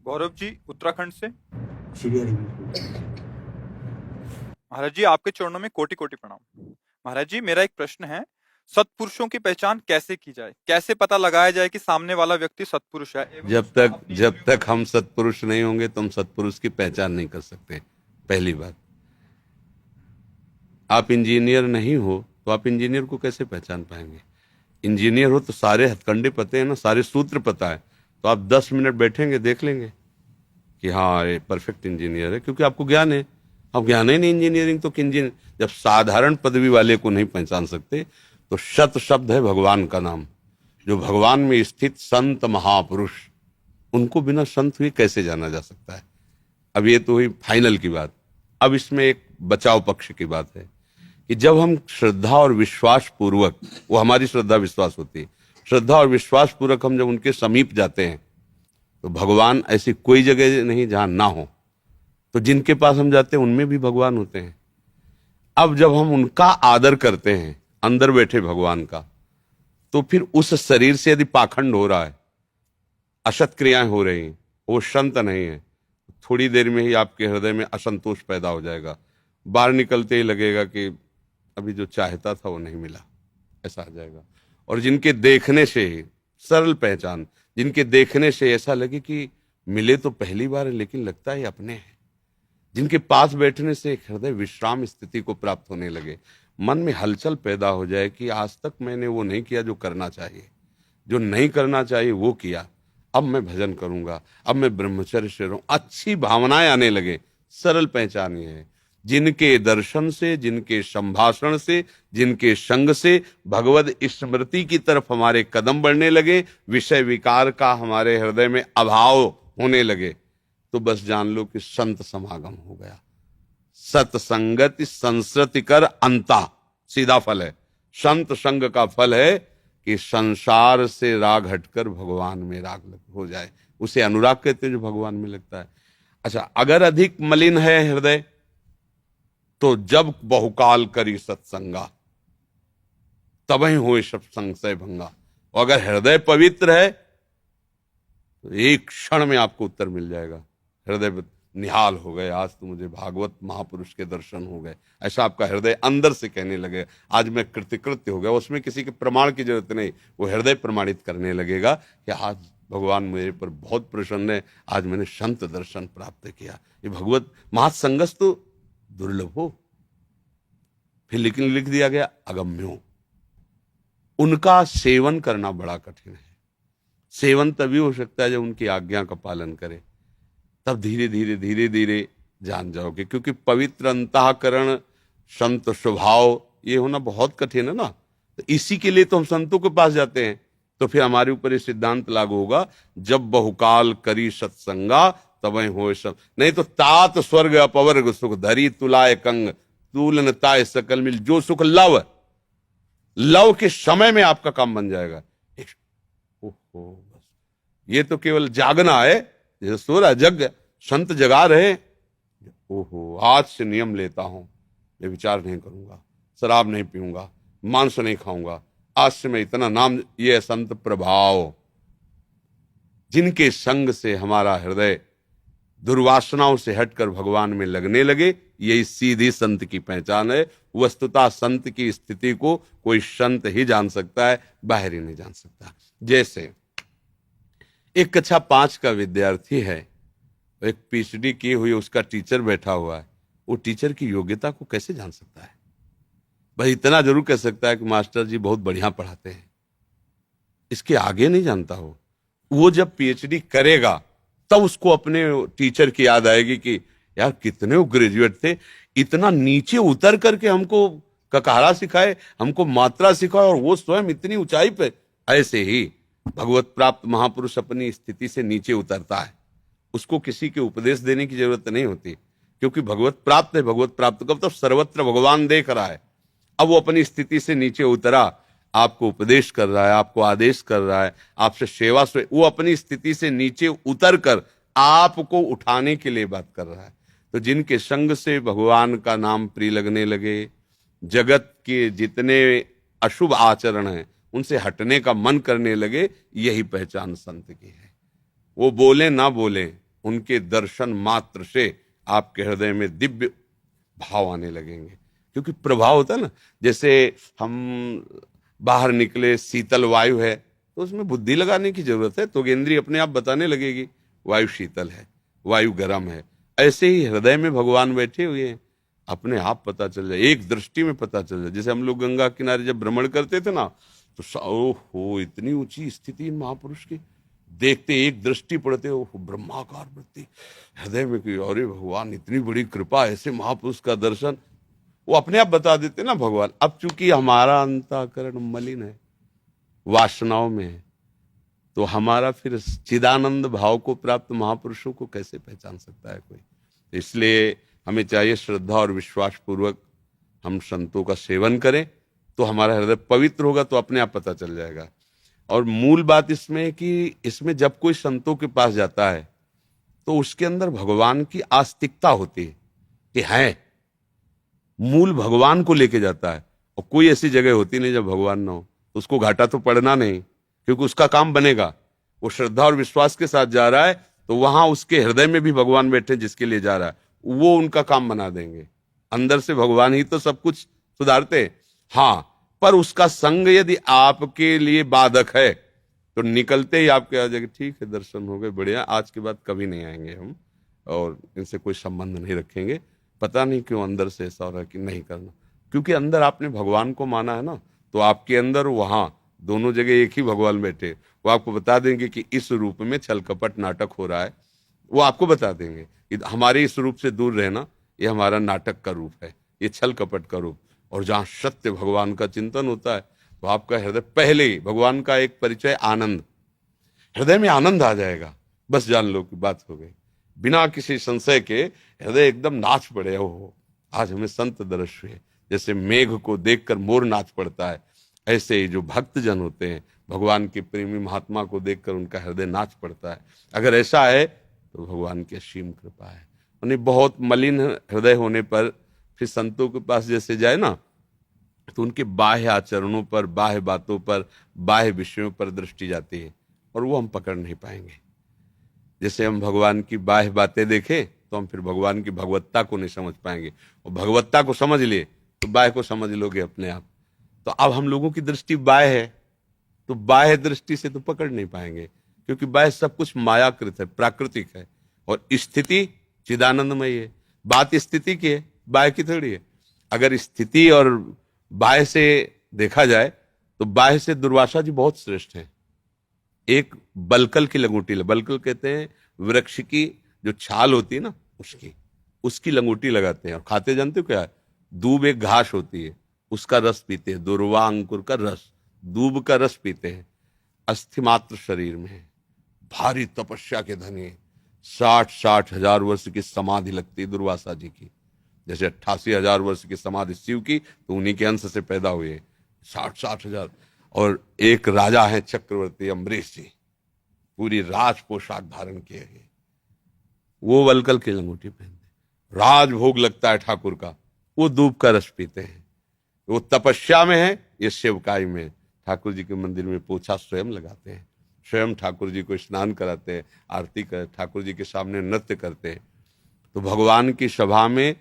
गौरव जी उत्तराखंड से। श्री अरविंद। महाराज जी आपके चरणों में कोटि कोटि प्रणाम। महाराज जी मेरा एक प्रश्न है, सत्पुरुषों की पहचान कैसे की जाए, कैसे पता लगाया जाए कि सामने वाला व्यक्ति सत्पुरुष है एवं जब उसका तक अपनी जब गुण तक और हम सत्पुरुष नहीं होंगे तो हम सत्पुरुष की पहचान नहीं कर सकते। पहली बात, आप इंजीनियर नहीं हो तो आप इंजीनियर को कैसे पहचान पाएंगे? इंजीनियर हो तो सारे हथकंडे पते हैं ना, सारे सूत्र पता है, तो आप 10 मिनट बैठेंगे देख लेंगे कि हाँ ये परफेक्ट इंजीनियर है, क्योंकि आपको ज्ञान है। अब ज्ञान ही नहीं इंजीनियरिंग तो इंजीनियर, जब साधारण पदवी वाले को नहीं पहचान सकते तो शत शब्द है भगवान का नाम, जो भगवान में स्थित संत महापुरुष, उनको बिना संत हुए कैसे जाना जा सकता है? अब ये तो हुई फाइनल की बात। अब इसमें एक बचाव पक्ष की बात है कि जब हम श्रद्धा और विश्वास पूर्वक, वो हमारी श्रद्धा विश्वास होती है, श्रद्धा और विश्वास पूर्वक हम जब उनके समीप जाते हैं तो भगवान ऐसी कोई जगह नहीं जहां ना हो, तो जिनके पास हम जाते हैं उनमें भी भगवान होते हैं। अब जब हम उनका आदर करते हैं, अंदर बैठे भगवान का, तो फिर उस शरीर से यदि पाखंड हो रहा है, असत क्रियाएं हो रही हैं, वो संत नहीं है, थोड़ी देर में ही आपके हृदय में असंतोष पैदा हो जाएगा। बाहर निकलते ही लगेगा कि अभी जो चाहता था वो नहीं मिला, ऐसा आ जाएगा। और जिनके देखने से ही, सरल पहचान, जिनके देखने से ऐसा लगे कि मिले तो पहली बार है लेकिन लगता है अपने हैं, जिनके पास बैठने से एक हृदय विश्राम स्थिति को प्राप्त होने लगे, मन में हलचल पैदा हो जाए कि आज तक मैंने वो नहीं किया जो करना चाहिए, जो नहीं करना चाहिए वो किया, अब मैं भजन करूंगा, अब मैं ब्रह्मचर्य से रहूं, अच्छी भावनाएं आने लगे। सरल पहचान ये है, जिनके दर्शन से, जिनके संभाषण से, जिनके संग से भगवद स्मृति की तरफ हमारे कदम बढ़ने लगे, विषय विकार का हमारे हृदय में अभाव होने लगे, तो बस जान लो कि संत समागम हो गया। सत्संगति संसृति कर अंता, सीधा फल है। संत संग का फल है कि संसार से राग हटकर भगवान में राग हो जाए, उसे अनुराग कहते हैं जो भगवान में लगता है। अच्छा, अगर अधिक मलिन है हृदय तो जब बहुकाल करी सत्संगा तब ही हो सब संशय भंगा। और अगर हृदय पवित्र है तो एक क्षण में आपको उत्तर मिल जाएगा। हृदय निहाल हो गए, आज तो मुझे भागवत महापुरुष के दर्शन हो गए, ऐसा आपका हृदय अंदर से कहने लगे। आज मैं कृतकृत्य हो गया, उसमें किसी के प्रमाण की जरूरत नहीं, वो हृदय प्रमाणित करने लगेगा कि आज भगवान मेरे पर बहुत प्रसन्न है, आज मैंने संत दर्शन प्राप्त किया। ये भगवत महासंगस तो दुर्लभ हो। फिर लेकिन लिख दिया गया अगम्यो, उनका सेवन करना बड़ा कठिन है। सेवन तभी हो सकता है जब उनकी आज्ञा का पालन करे, तब धीरे धीरे धीरे धीरे जान जाओगे। क्योंकि पवित्र अंतःकरण, संत स्वभाव, ये होना बहुत कठिन है ना। तो इसी के लिए तो हम संतों के पास जाते हैं। तो फिर हमारे ऊपर ये सिद्धांत लागू होगा, जब बहुकाल करी सत्संगा तब हो सब, नहीं तो तात स्वर्ग अपवर्ग सुख धरी तुलाय कंग तूलन ताय सकल मिल, जो सुख लव, लव के समय में आपका काम बन जाएगा। ओहो, बस ये तो केवल जागना है, जैसे सो रहा जग, संत जगा रहे। ओहो, आज से नियम लेता हूं, मैं विचार नहीं करूंगा, शराब नहीं पीऊंगा, मांस नहीं खाऊंगा, आज से मैं इतना नाम, ये संत प्रभाव। जिनके संग से हमारा हृदय दुर्वासनाओं से हटकर भगवान में लगने लगे, यही सीधी संत की पहचान है। वस्तुतः संत की स्थिति को कोई संत ही जान सकता है, बाहर ही नहीं जान सकता। जैसे एक कक्षा 5 का विद्यार्थी है, एक पीएचडी की हुई, उसका टीचर बैठा हुआ है, वो टीचर की योग्यता को कैसे जान सकता है? भाई इतना जरूर कह सकता है कि मास्टर जी बहुत बढ़िया पढ़ाते हैं, इसके आगे नहीं जानता हो। वो जब पीएचडी करेगा तब उसको अपने टीचर की याद आएगी कि यार कितने वो ग्रेजुएट थे, इतना नीचे उतर करके हमको ककारा सिखाए, हमको मात्रा सिखाए, और वो स्वयं इतनी ऊंचाई पे। ऐसे ही भगवत प्राप्त महापुरुष अपनी स्थिति से नीचे उतरता है, उसको किसी के उपदेश देने की जरूरत नहीं होती, क्योंकि भगवत प्राप्त है। भगवत प्राप्त कब? तो सर्वत्र भगवान देख रहा है। अब वो अपनी स्थिति से नीचे उतरा, आपको उपदेश कर रहा है, आपको आदेश कर रहा है, आपसे सेवा से, वो अपनी स्थिति से नीचे उतर कर आपको उठाने के लिए बात कर रहा है। तो जिनके संग से भगवान का नाम प्रिय लगने लगे, जगत के जितने अशुभ आचरण हैं उनसे हटने का मन करने लगे, यही पहचान संत की है। वो बोले ना बोले, उनके दर्शन मात्र से आपके हृदय में दिव्य भाव आने लगेंगे। क्योंकि प्रभाव होता है ना, जैसे हम बाहर निकले, शीतल वायु है तो उसमें बुद्धि लगाने की जरूरत है, तो इंद्रिय अपने आप बताने लगेगी वायु शीतल है, वायु गर्म है। ऐसे ही हृदय में भगवान बैठे हुए हैं, अपने आप पता चल जाए, एक दृष्टि में पता चल जाए। जैसे हम लोग गंगा किनारे जब भ्रमण करते थे ना, तो ओहो इतनी ऊंची स्थिति इन महापुरुष की, देखते एक दृष्टि पड़ते, ओहो ब्रह्माकार वृत्ति हृदय में की, अरे भगवान इतनी बड़ी कृपा, ऐसे महापुरुष का दर्शन, वो अपने आप बता देते ना भगवान। अब चूंकि हमारा अंतःकरण मलिन है, वासनाओं में है, तो हमारा फिर चिदानंद भाव को प्राप्त महापुरुषों को कैसे पहचान सकता है कोई। इसलिए हमें चाहिए श्रद्धा और विश्वास पूर्वक हम संतों का सेवन करें, तो हमारा हृदय पवित्र होगा, तो अपने आप पता चल जाएगा। और मूल बात इसमें है कि इसमें जब कोई संतों के पास जाता है तो उसके अंदर भगवान की आस्तिकता होती है कि है, मूल भगवान को लेके जाता है। और कोई ऐसी जगह होती नहीं जब भगवान ना हो, तो उसको घाटा तो पड़ना नहीं, क्योंकि उसका काम बनेगा। वो श्रद्धा और विश्वास के साथ जा रहा है, तो वहां उसके हृदय में भी भगवान बैठे जिसके लिए जा रहा है, वो उनका काम बना देंगे। अंदर से भगवान ही तो सब कुछ सुधारते हैं। हाँ, पर उसका संग यदि आपके लिए बाधक है तो निकलते ही आपके आ जाएगा, ठीक है दर्शन हो गए, बढ़िया, आज के बाद कभी नहीं आएंगे हम, और इनसे कोई संबंध नहीं रखेंगे। पता नहीं क्यों अंदर से ऐसा हो रहा है कि नहीं करना, क्योंकि अंदर आपने भगवान को माना है ना, तो आपके अंदर वहां दोनों जगह एक ही भगवान बैठे, वो आपको बता देंगे कि इस रूप में छल कपट नाटक हो रहा है। वो आपको बता देंगे कि हमारे इस रूप से दूर रहना, ये हमारा नाटक का रूप है, ये छल कपट का रूप। और जहां सत्य भगवान का चिंतन होता है, तो आपका हृदय पहले ही, भगवान का एक परिचय आनंद, हृदय में आनंद आ जाएगा, बस जान लो कि बात हो गई। बिना किसी संशय के हृदय एकदम नाच पड़े, हो आज हमें संत दर्श हुए। जैसे मेघ को देखकर मोर नाच पड़ता है, ऐसे ही जो भक्त जन होते हैं, भगवान के प्रेमी महात्मा को देखकर उनका हृदय नाच पड़ता है। अगर ऐसा है तो भगवान की असीम कृपा है। उन्हें बहुत मलिन हृदय होने पर फिर संतों के पास जैसे जाए ना, तो उनके बाह्य आचरणों पर, बाह्य बातों पर, बाह्य विषयों पर दृष्टि जाती है, और वो हम पकड़ नहीं पाएंगे। जैसे हम भगवान की बाह्य बातें देखें तो हम फिर भगवान की भगवत्ता को नहीं समझ पाएंगे, और भगवत्ता को समझ लिए तो बाह्य को समझ लोगे अपने आप। तो अब हम लोगों की दृष्टि बाह्य है, तो बाह्य दृष्टि से तो पकड़ नहीं पाएंगे, क्योंकि बाह्य सब कुछ मायाकृत है, प्राकृतिक है, और स्थिति चिदानंदमय है। बात स्थिति की है, बाह्य की थोड़ी है। अगर स्थिति और बाह्य से देखा जाए तो बाह्य से दुर्वासा जी बहुत श्रेष्ठ हैं। एक बलकल की लंगोटी, बलकल कहते हैं वृक्ष की जो छाल होती है ना, उसकी लंगोटी लगाते हैं, और खाते जानते हो क्या है? दूब एक घास होती है, उसका रस पीते हैं, दुर्वा अंकुर का रस, दूब का रस पीते हैं। अस्थि मात्र शरीर में है, भारी तपस्या के धनी, 60 हजार वर्ष की समाधि लगती है दुर्वासा जी की। जैसे 88,000 वर्ष की समाधि शिव की, तो उन्हीं के अंश से पैदा हुए 60 हजार। और एक राजा है चक्रवर्ती अम्बरीश जी, पूरी राज पोशाक धारण किए हैं, वो वलकल की लंगोटी पहनते। राजभोग लगता है ठाकुर का, वो दूब का रस पीते हैं। वो तपस्या में है, ये सेवकाई में। ठाकुर जी के मंदिर में पोछा स्वयं लगाते हैं, स्वयं ठाकुर जी को स्नान कराते हैं, आरती कर, ठाकुर जी के सामने नृत्य करते हैं। तो भगवान की सभा में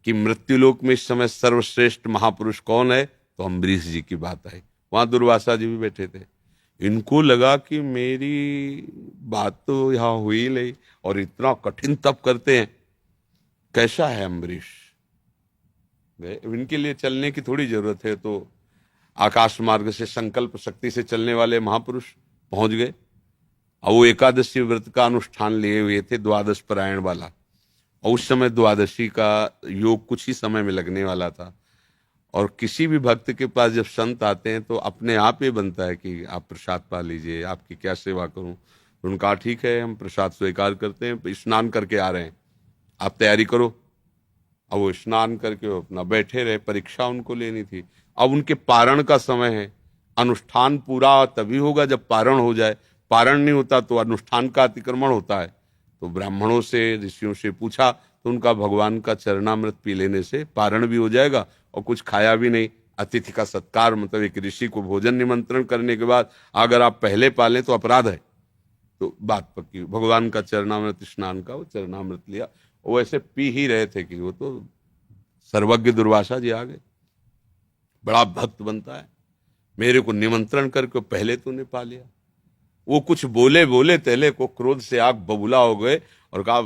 कि मृत्युलोक में इस समय सर्वश्रेष्ठ महापुरुष कौन है, तो अम्बरीश जी की बात आई। वहां दुर्वासा जी भी बैठे थे। इनको लगा कि मेरी बात तो यहाँ हुई नहीं, और इतना कठिन तप करते हैं, कैसा है अम्बरीश। इनके लिए चलने की थोड़ी जरूरत है, तो आकाश मार्ग से संकल्प शक्ति से चलने वाले महापुरुष पहुंच गए। और वो एकादशी व्रत का अनुष्ठान लिए हुए थे, द्वादश परायण वाला, और उस समय द्वादशी का योग कुछ ही समय में लगने वाला था। और किसी भी भक्त के पास जब संत आते हैं तो अपने आप ही बनता है कि आप प्रसाद पा लीजिए, आपकी क्या सेवा करूं। तो उनका ठीक है, हम प्रसाद स्वीकार करते हैं, स्नान करके आ रहे हैं, आप तैयारी करो। अब वो स्नान करके वो अपना बैठे रहे, परीक्षा उनको लेनी थी। अब उनके पारण का समय है, अनुष्ठान पूरा तभी होगा जब पारण हो जाए। पारण नहीं होता तो अनुष्ठान का अतिक्रमण होता है। तो ब्राह्मणों से, ऋषियों से पूछा, तो उनका भगवान का चरणामृत पी लेने से पारण भी हो जाएगा, और कुछ खाया भी नहीं। अतिथि का सत्कार, मतलब एक ऋषि को भोजन निमंत्रण करने के बाद अगर आप पहले पालें तो अपराध है। तो बात पक्की। भगवान का चरणामृत स्नान का वो चरणामृत लिया, वो ऐसे पी ही रहे थे कि वो तो सर्वज्ञ दुर्वासा जी आ गए। बड़ा भक्त बनता है, मेरे को निमंत्रण करके पहले तूने पा लिया। वो कुछ बोले बोले तेले को क्रोध से आग बबूला हो गए और कहा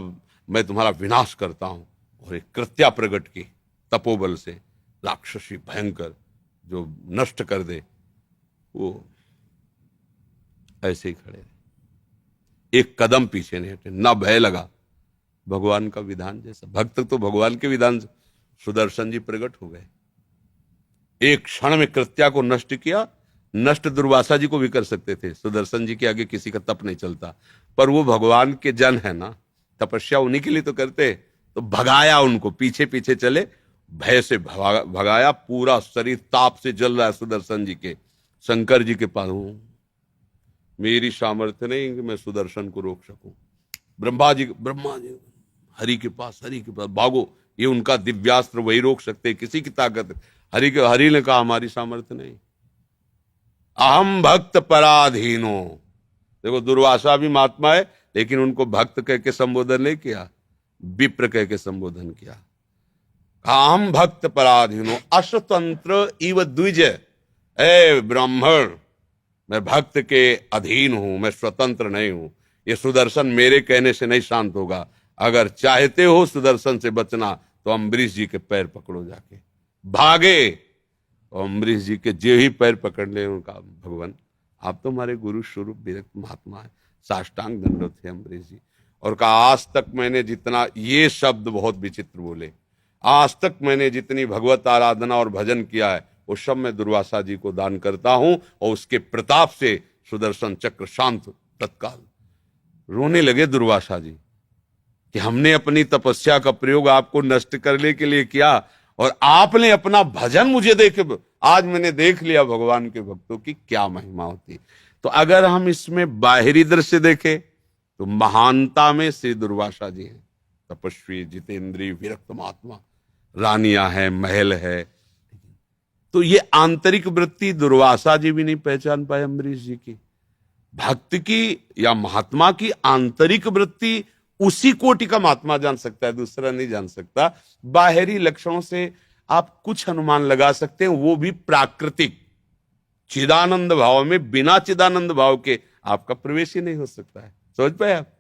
मैं तुम्हारा विनाश करता हूं। और एक कृत्या प्रकट की तपोबल से, राक्षसी भयंकर जो नष्ट कर दे। वो ऐसे ही खड़े रहे, एक कदम पीछे नहीं हटे, ना भय लगा। भगवान का विधान जैसा भक्त तो भगवान के विधान से सुदर्शन जी प्रकट हो गए। एक क्षण में कृत्या को नष्ट किया। नष्ट दुर्वासा जी को भी कर सकते थे, सुदर्शन जी के आगे किसी का तप नहीं चलता। पर वो भगवान के जन है ना, तपस्या उन्हीं के लिए तो करते। तो भगाया उनको, पीछे पीछे चले, भय से भगाया। पूरा शरीर ताप से जल रहा है सुदर्शन जी के। शंकर जी के पास हूं, मेरी सामर्थ्य नहीं कि मैं सुदर्शन को रोक सकूं। ब्रह्मा जी हरि के पास भागो, ये उनका दिव्यास्त्र, वही रोक सकते, किसी की ताकत। हरि ने कहा हमारी सामर्थ्य नहीं। अहम भक्त पराधीनो। देखो दुर्वासा भी महात्मा है, लेकिन उनको भक्त कह के संबोधन नहीं किया, विप्र कह के संबोधन किया। अहम भक्त पराधीनो अश्वतंत्र इव द्विज। ए ब्राह्मण, मैं भक्त के अधीन हूं, मैं स्वतंत्र नहीं हूं। ये सुदर्शन मेरे कहने से नहीं शांत होगा। अगर चाहते हो सुदर्शन से बचना तो अम्बरीश जी के पैर पकड़ो जाके। भागे और अम्बरीश जी के जो ही पैर पकड़ ले, उनका भगवान आप तो हमारे गुरु स्वरूप विरक्त महात्मा है। साष्टांग दंडोत थे अम्बरीश जी। और कहा आज तक मैंने जितना, ये शब्द बहुत विचित्र बोले, आज तक मैंने जितनी भगवत आराधना और भजन किया है वो सब मैं दुर्वासा जी को दान करता हूं। और उसके प्रताप से सुदर्शन चक्र शांत। तत्काल रोने लगे दुर्वासा जी कि हमने अपनी तपस्या का प्रयोग आपको नष्ट करने के लिए किया और आपने अपना भजन मुझे देखे। आज मैंने देख लिया भगवान के भक्तों की क्या महिमा होती। तो अगर हम इसमें बाहरी दृश्य देखें तो महानता में श्री दुर्वासा जी हैं। तपस्वी, जितेंद्रीय, विरक्त महात्मा, रानियां हैं, महल है। तो ये आंतरिक वृत्ति दुर्वासा जी भी नहीं पहचान पाए अम्बरीश जी की। भक्त की या महात्मा की आंतरिक वृत्ति उसी कोटि का महात्मा जान सकता है, दूसरा नहीं जान सकता। बाहरी लक्षणों से आप कुछ अनुमान लगा सकते हैं, वो भी प्राकृतिक। चिदानंद भाव में बिना चिदानंद भाव के आपका प्रवेश ही नहीं हो सकता है। समझ पाए आप?